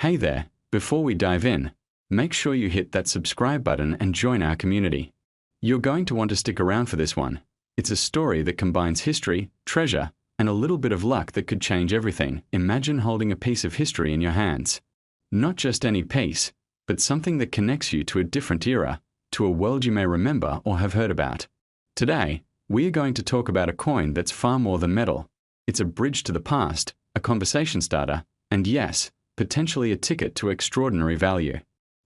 Hey there, before we dive in, make sure you hit that subscribe button and join our community. You're going to want to stick around for this one. It's a story that combines history, treasure, and a little bit of luck that could change everything. Imagine holding a piece of history in your hands. Not just any piece, but something that connects you to a different era, to a world you may remember or have heard about. Today, we are going to talk about a coin that's far more than metal. It's a bridge to the past, a conversation starter, and yes, potentially a ticket to extraordinary value.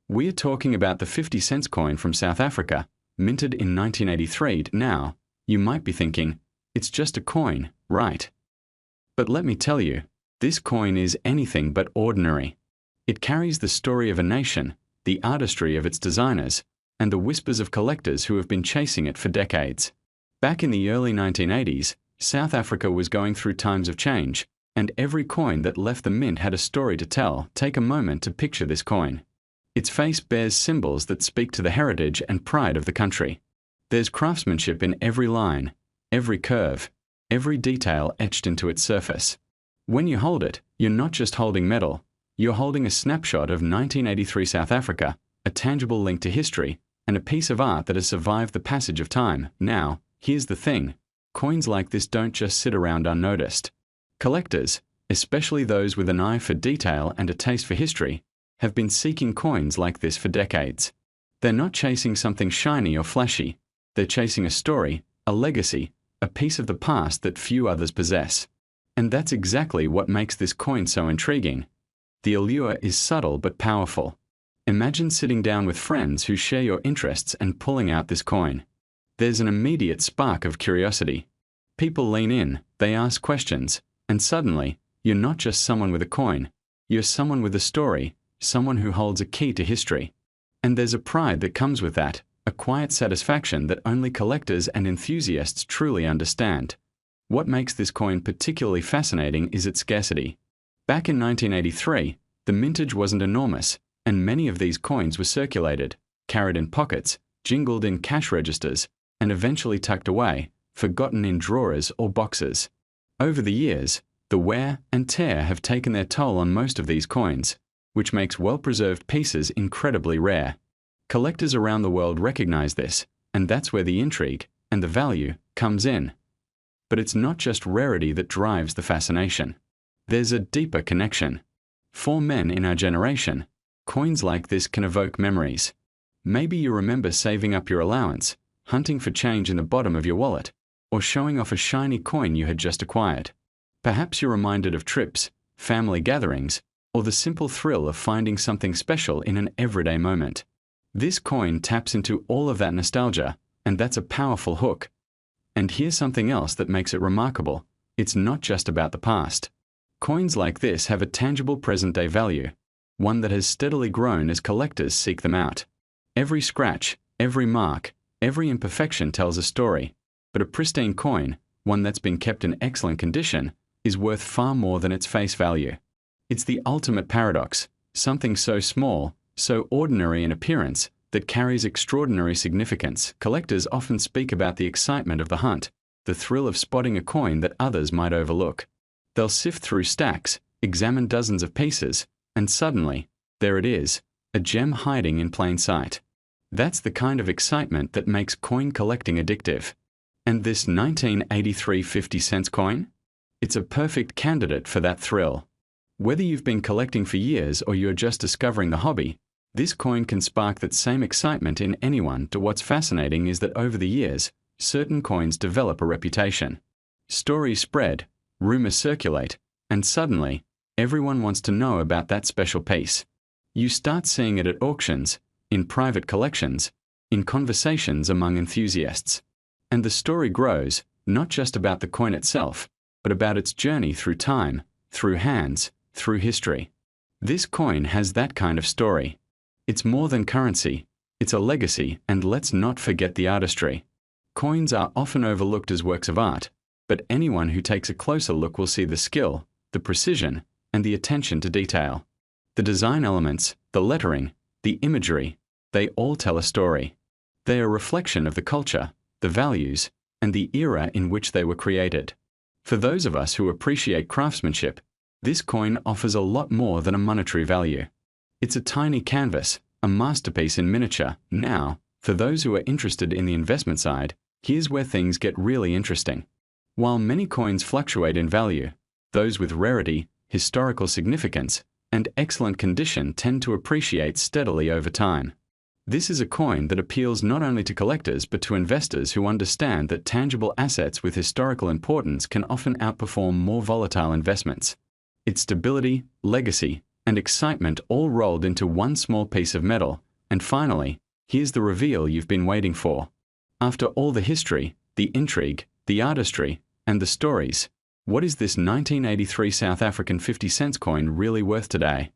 We are talking about the 50-cent coin from South Africa, minted in 1983. Now, you might be thinking, it's just a coin, right? But let me tell you, this coin is anything but ordinary. It carries the story of a nation, the artistry of its designers, and the whispers of collectors who have been chasing it for decades. Back in the early 1980s, South Africa was going through times of change, and every coin that left the mint had a story to tell. Take a moment to picture this coin. Its face bears symbols that speak to the heritage and pride of the country. There's craftsmanship in every line, every curve, every detail etched into its surface. When you hold it, you're not just holding metal, you're holding a snapshot of 1983 South Africa, a tangible link to history, and a piece of art that has survived the passage of time. Now, here's the thing. Coins like this don't just sit around unnoticed. Collectors, especially those with an eye for detail and a taste for history, have been seeking coins like this for decades. They're not chasing something shiny or flashy. They're chasing a story, a legacy, a piece of the past that few others possess. And that's exactly what makes this coin so intriguing. The allure is subtle but powerful. Imagine sitting down with friends who share your interests and pulling out this coin. There's an immediate spark of curiosity. People lean in, they ask questions, and suddenly, you're not just someone with a coin, you're someone with a story, someone who holds a key to history. And there's a pride that comes with that, a quiet satisfaction that only collectors and enthusiasts truly understand. What makes this coin particularly fascinating is its scarcity. Back in 1983, the mintage wasn't enormous, and many of these coins were circulated, carried in pockets, jingled in cash registers, and eventually tucked away, forgotten in drawers or boxes. Over the years, the wear and tear have taken their toll on most of these coins, which makes well-preserved pieces incredibly rare. Collectors around the world recognize this, and that's where the intrigue and the value comes in. But it's not just rarity that drives the fascination. There's a deeper connection. For men in our generation, coins like this can evoke memories. Maybe you remember saving up your allowance, hunting for change in the bottom of your wallet, or showing off a shiny coin you had just acquired. Perhaps you're reminded of trips, family gatherings, or the simple thrill of finding something special in an everyday moment. This coin taps into all of that nostalgia, and that's a powerful hook. And here's something else that makes it remarkable. It's not just about the past. Coins like this have a tangible present-day value, one that has steadily grown as collectors seek them out. Every scratch, every mark, every imperfection tells a story. But a pristine coin, one that's been kept in excellent condition, is worth far more than its face value. It's the ultimate paradox, something so small, so ordinary in appearance, that carries extraordinary significance. Collectors often speak about the excitement of the hunt, the thrill of spotting a coin that others might overlook. They'll sift through stacks, examine dozens of pieces, and suddenly, there it is, a gem hiding in plain sight. That's the kind of excitement that makes coin collecting addictive. And this 1983 50-cent coin? It's a perfect candidate for that thrill. Whether you've been collecting for years or you're just discovering the hobby, this coin can spark that same excitement in anyone. What's fascinating is that over the years, certain coins develop a reputation. Stories spread, rumors circulate, and suddenly, everyone wants to know about that special piece. You start seeing it at auctions, in private collections, in conversations among enthusiasts. And the story grows, not just about the coin itself, but about its journey through time, through hands, through history. This coin has that kind of story. It's more than currency, it's a legacy, and let's not forget the artistry. Coins are often overlooked as works of art, but anyone who takes a closer look will see the skill, the precision, and the attention to detail. The design elements, the lettering, the imagery, they all tell a story. They are a reflection of the culture, the values, and the era in which they were created. For those of us who appreciate craftsmanship, This coin offers a lot more than a monetary value. It's a tiny canvas, a masterpiece in miniature. Now, for those who are interested in the investment side, here's where things get really interesting. While many coins fluctuate in value, those with rarity, historical significance, and excellent condition tend to appreciate steadily over time. This is a coin that appeals not only to collectors but to investors who understand that tangible assets with historical importance can often outperform more volatile investments. It's stability, legacy, and excitement all rolled into one small piece of metal. And finally, here's the reveal you've been waiting for. After all the history, the intrigue, the artistry, and the stories, what is this 1983 South African 50-cent coin really worth today?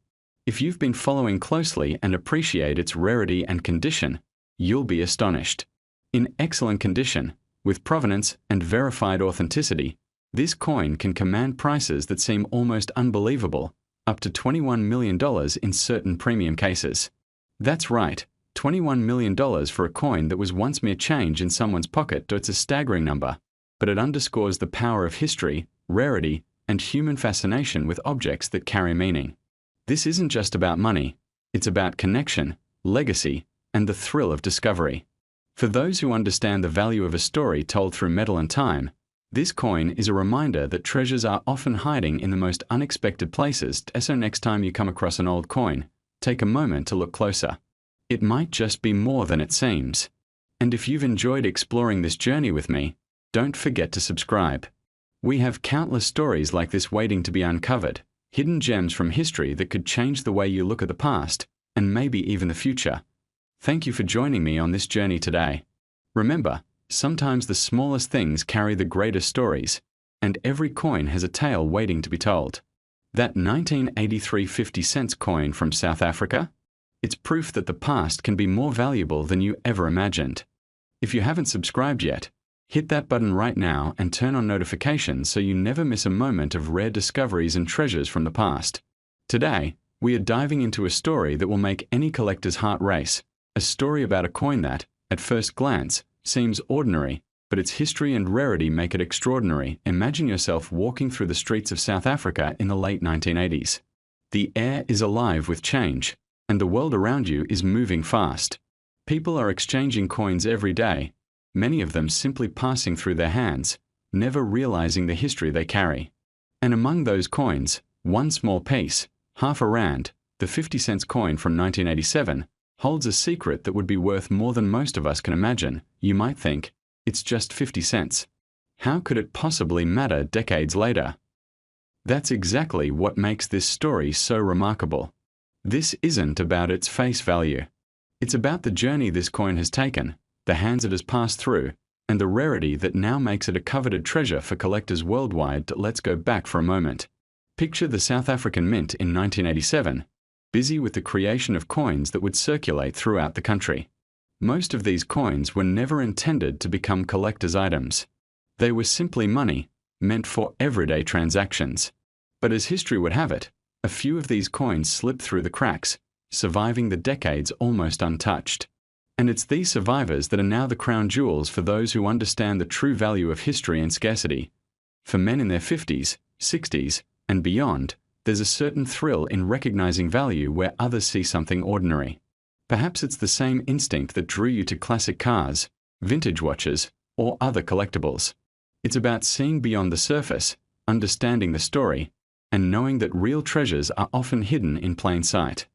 If you've been following closely and appreciate its rarity and condition, you'll be astonished. In excellent condition, with provenance and verified authenticity, this coin can command prices that seem almost unbelievable, up to $21 million in certain premium cases. That's right, $21 million for a coin that was once mere change in someone's pocket. It's a staggering number, but it underscores the power of history, rarity, and human fascination with objects that carry meaning. This isn't just about money, it's about connection, legacy, and the thrill of discovery. For those who understand the value of a story told through metal and time, this coin is a reminder that treasures are often hiding in the most unexpected places. So next time you come across an old coin, take a moment to look closer. It might just be more than it seems. And if you've enjoyed exploring this journey with me, don't forget to subscribe. We have countless stories like this waiting to be uncovered, hidden gems from history that could change the way you look at the past, and maybe even the future. Thank you for joining me on this journey today. Remember, sometimes the smallest things carry the greatest stories, and every coin has a tale waiting to be told. That 1983 50-cent coin from South Africa? It's proof that the past can be more valuable than you ever imagined. If you haven't subscribed yet, hit that button right now and turn on notifications so you never miss a moment of rare discoveries and treasures from the past. Today, we are diving into a story that will make any collector's heart race, a story about a coin that, at first glance, seems ordinary, but its history and rarity make it extraordinary. Imagine yourself walking through the streets of South Africa in the late 1980s. The air is alive with change, and the world around you is moving fast. People are exchanging coins every day, many of them simply passing through their hands, never realizing the history they carry. And among those coins, one small piece, half a rand, the 50-cent coin from 1987, holds a secret that would be worth more than most of us can imagine. You might think, it's just 50 cents. How could it possibly matter decades later? That's exactly what makes this story so remarkable. This isn't about its face value. It's about the journey this coin has taken, the hands it has passed through, and the rarity that now makes it a coveted treasure for collectors worldwide. Let's go back for a moment. Picture the South African Mint in 1987, busy with the creation of coins that would circulate throughout the country. Most of these coins were never intended to become collector's items. They were simply money, meant for everyday transactions. But as history would have it, a few of these coins slipped through the cracks, surviving the decades almost untouched. And it's these survivors that are now the crown jewels for those who understand the true value of history and scarcity. For men in their 50s, 60s, and beyond, there's a certain thrill in recognizing value where others see something ordinary. Perhaps it's the same instinct that drew you to classic cars, vintage watches, or other collectibles. It's about seeing beyond the surface, understanding the story, and knowing that real treasures are often hidden in plain sight.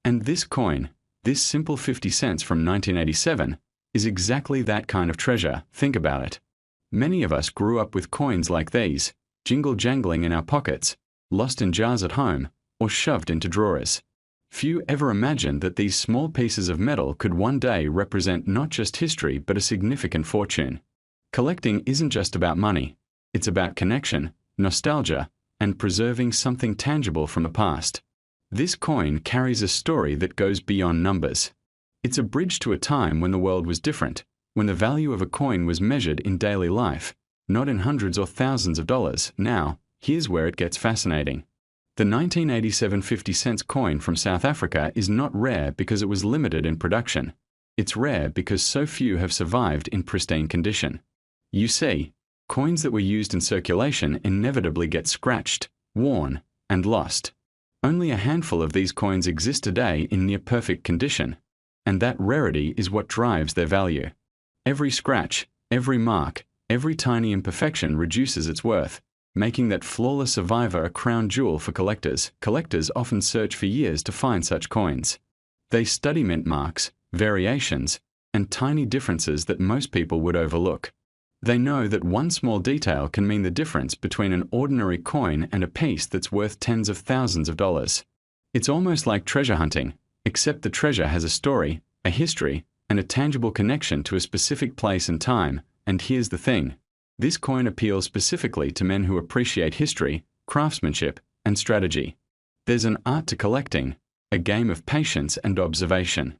And this coin, this simple 50 cents from 1987, is exactly that kind of treasure. Think about it. Many of us grew up with coins like these, jingle-jangling in our pockets, lost in jars at home, or shoved into drawers. Few ever imagined that these small pieces of metal could one day represent not just history but a significant fortune. Collecting isn't just about money. It's about connection, nostalgia, and preserving something tangible from the past. This coin carries a story that goes beyond numbers. It's a bridge to a time when the world was different, when the value of a coin was measured in daily life, not in hundreds or thousands of dollars. Now, here's where it gets fascinating. The 1987 50-cent coin from South Africa is not rare because it was limited in production. It's rare because so few have survived in pristine condition. You see, coins that were used in circulation inevitably get scratched, worn, and lost. Only a handful of these coins exist today in near-perfect condition, and that rarity is what drives their value. Every scratch, every mark, every tiny imperfection reduces its worth, making that flawless survivor a crown jewel for collectors. Collectors often search for years to find such coins. They study mint marks, variations, and tiny differences that most people would overlook. They know that one small detail can mean the difference between an ordinary coin and a piece that's worth tens of thousands of dollars. It's almost like treasure hunting, except the treasure has a story, a history, and a tangible connection to a specific place and time. And here's the thing. This coin appeals specifically to men who appreciate history, craftsmanship, and strategy. There's an art to collecting, a game of patience and observation.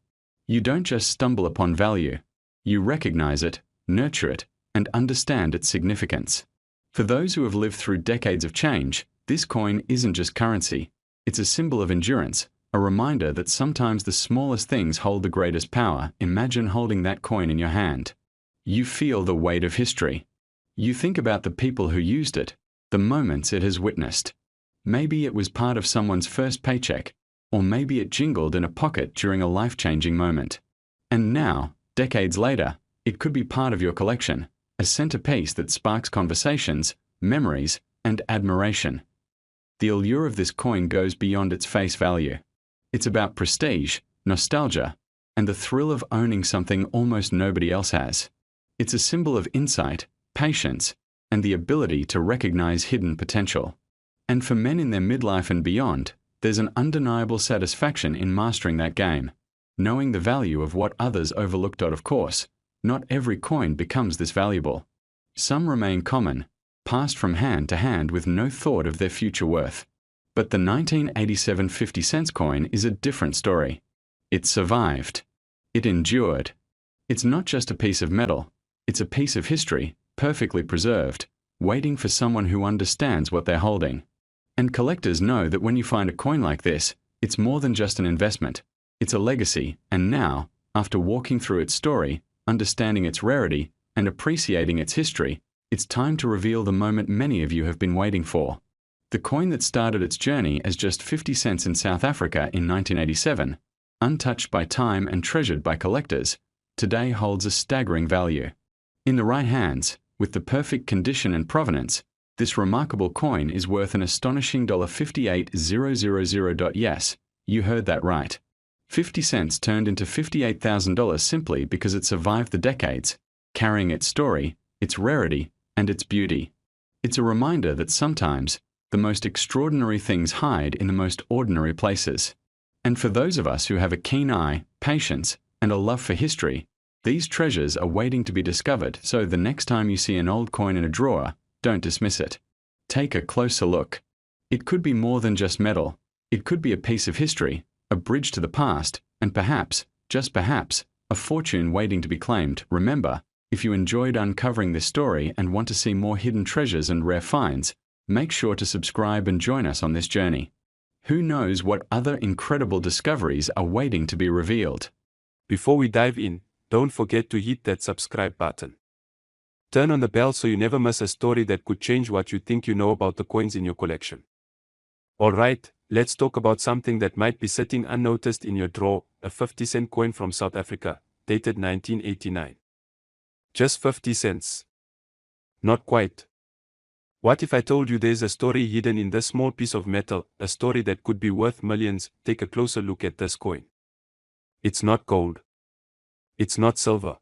You don't just stumble upon value. You recognize it, nurture it, and understand its significance. For those who have lived through decades of change, this coin isn't just currency. It's a symbol of endurance, a reminder that sometimes the smallest things hold the greatest power. Imagine holding that coin in your hand. You feel the weight of history. You think about the people who used it, the moments it has witnessed. Maybe it was part of someone's first paycheck, or maybe it jingled in a pocket during a life-changing moment. And now, decades later, it could be part of your collection, a centerpiece that sparks conversations, memories, and admiration. The allure of this coin goes beyond its face value. It's about prestige, nostalgia, and the thrill of owning something almost nobody else has. It's a symbol of insight, patience, and the ability to recognize hidden potential. And for men in their midlife and beyond, there's an undeniable satisfaction in mastering that game, knowing the value of what others overlooked. Of course, not every coin becomes this valuable. Some remain common, passed from hand to hand with no thought of their future worth. But the 1987 50-cent coin is a different story. It survived. It endured. It's not just a piece of metal. It's a piece of history, perfectly preserved, waiting for someone who understands what they're holding. And collectors know that when you find a coin like this, it's more than just an investment. It's a legacy, and now, after walking through its story, understanding its rarity, and appreciating its history, it's time to reveal the moment many of you have been waiting for. The coin that started its journey as just 50 cents in South Africa in 1987, untouched by time and treasured by collectors, today holds a staggering value. In the right hands, with the perfect condition and provenance, this remarkable coin is worth an astonishing $58,000. Yes, you heard that right. 50 cents turned into $58,000 simply because it survived the decades, carrying its story, its rarity, and its beauty. It's a reminder that sometimes, the most extraordinary things hide in the most ordinary places. And for those of us who have a keen eye, patience, and a love for history, these treasures are waiting to be discovered. So the next time you see an old coin in a drawer, don't dismiss it. Take a closer look. It could be more than just metal. It could be a piece of history, a bridge to the past, and perhaps, just perhaps, a fortune waiting to be claimed. Remember, if you enjoyed uncovering this story and want to see more hidden treasures and rare finds, make sure to subscribe and join us on this journey. Who knows what other incredible discoveries are waiting to be revealed? Before we dive in, don't forget to hit that subscribe button. Turn on the bell so you never miss a story that could change what you think you know about the coins in your collection. Alright, let's talk about something that might be sitting unnoticed in your drawer, a 50-cent coin from South Africa, dated 1989. Just 50 cents. Not quite. What if I told you there's a story hidden in this small piece of metal, a story that could be worth millions? Take a closer look at this coin. It's not gold. It's not silver.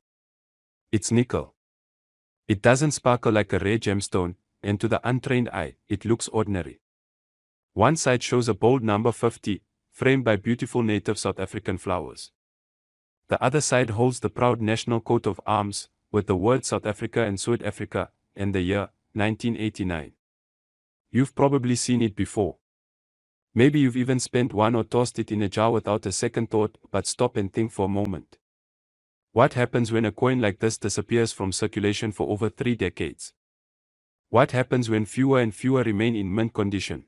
It's nickel. It doesn't sparkle like a rare gemstone, and to the untrained eye, it looks ordinary. One side shows a bold number 50, framed by beautiful native South African flowers. The other side holds the proud national coat of arms, with the words South Africa and South Africa, and the year, 1989. You've probably seen it before. Maybe you've even spent one or tossed it in a jar without a second thought, but stop and think for a moment. What happens when a coin like this disappears from circulation for over 3 decades? What happens when fewer and fewer remain in mint condition?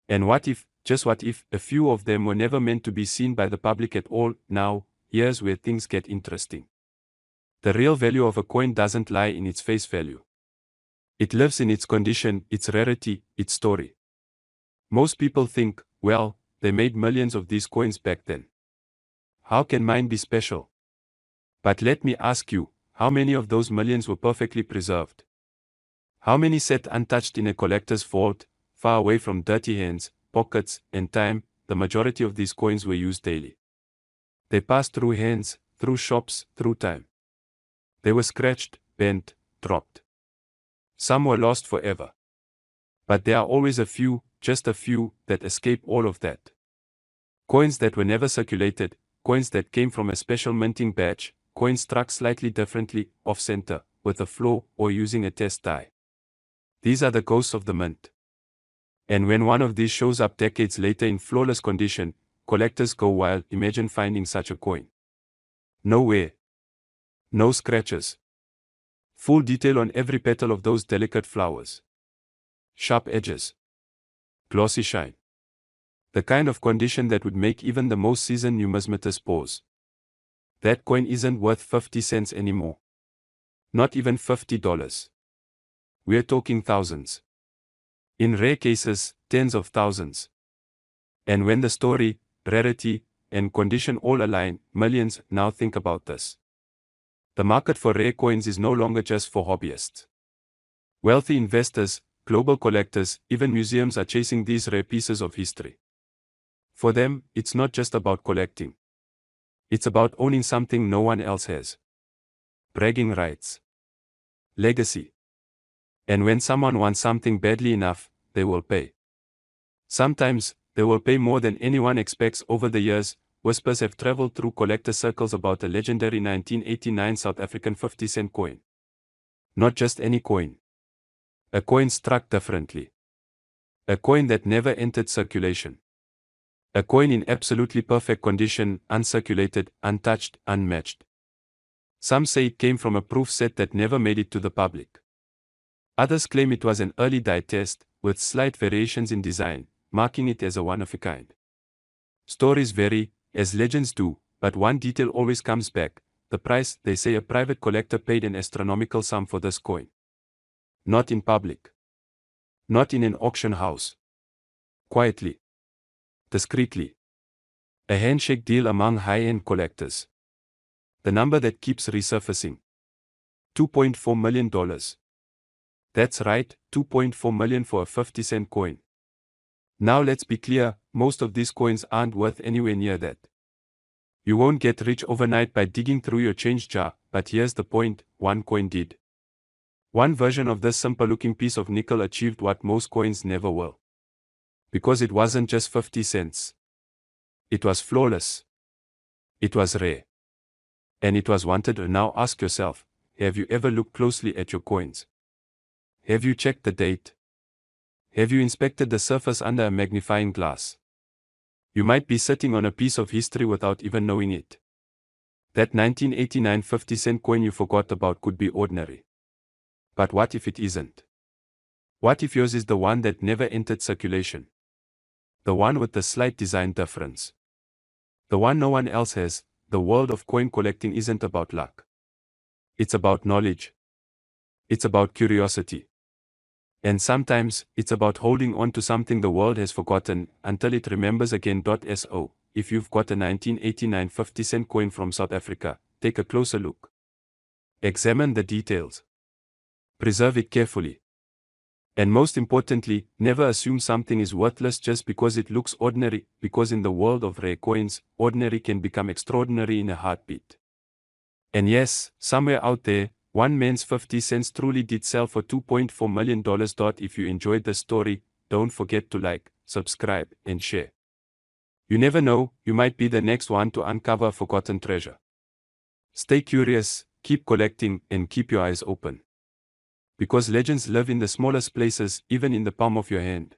And what if, just what if, a few of them were never meant to be seen by the public at all? Now, here's where things get interesting. The real value of a coin doesn't lie in its face value. It lives in its condition, its rarity, its story. Most people think, well, they made millions of these coins back then. How can mine be special? But let me ask you, how many of those millions were perfectly preserved? How many sat untouched in a collector's vault, far away from dirty hands, pockets, and time? The majority of these coins were used daily. They passed through hands, through shops, through time. They were scratched, bent, dropped. Some were lost forever. But there are always a few, just a few, that escape all of that. Coins that were never circulated, coins that came from a special minting batch, coins struck slightly differently, off-center, with a flaw, or using a test die. These are the ghosts of the mint. And when one of these shows up decades later in flawless condition, collectors go wild. Imagine finding such a coin. No wear. No scratches. Full detail on every petal of those delicate flowers. Sharp edges. Glossy shine. The kind of condition that would make even the most seasoned numismatist pause. That coin isn't worth 50 cents anymore. Not even $50. We're talking thousands. In rare cases, tens of thousands. And when the story, rarity, and condition all align, millions. Now think about this. The market for rare coins is no longer just for hobbyists. Wealthy investors, global collectors, even museums are chasing these rare pieces of history. For them, it's not just about collecting. It's about owning something no one else has. Bragging rights. Legacy. And when someone wants something badly enough, they will pay. Sometimes, they will pay more than anyone expects. Over the years, whispers have traveled through collector circles about a legendary 1989 South African 50-cent coin. Not just any coin. A coin struck differently. A coin that never entered circulation. A coin in absolutely perfect condition, uncirculated, untouched, unmatched. Some say it came from a proof set that never made it to the public. Others claim it was an early die test, with slight variations in design, marking it as a one-of-a-kind. Stories vary, as legends do, but one detail always comes back: the price. They say a private collector paid an astronomical sum for this coin. Not in public. Not in an auction house. Quietly. Discreetly. A handshake deal among high-end collectors. The number that keeps resurfacing. $2.4 million. That's right, $2.4 million for a 50-cent coin. Now let's be clear, most of these coins aren't worth anywhere near that. You won't get rich overnight by digging through your change jar, but here's the point: one coin did. One version of this simple-looking piece of nickel achieved what most coins never will. Because it wasn't just 50 cents. It was flawless. It was rare. And it was wanted. Now ask yourself, have you ever looked closely at your coins? Have you checked the date? Have you inspected the surface under a magnifying glass? You might be sitting on a piece of history without even knowing it. That 1989 50-cent coin you forgot about could be ordinary. But what if it isn't? What if yours is the one that never entered circulation? The one with the slight design difference. The one no one else has. The world of coin collecting isn't about luck. It's about knowledge. It's about curiosity. And sometimes, it's about holding on to something the world has forgotten, until it remembers again. So, if you've got a 1989 50-cent coin from South Africa, take a closer look. Examine the details. Preserve it carefully. And most importantly, never assume something is worthless just because it looks ordinary, because in the world of rare coins, ordinary can become extraordinary in a heartbeat. And yes, somewhere out there, one man's 50 cents truly did sell for $2.4 million. If you enjoyed the story, don't forget to like, subscribe, and share. You never know, you might be the next one to uncover a forgotten treasure. Stay curious, keep collecting, and keep your eyes open. Because legends live in the smallest places, even in the palm of your hand.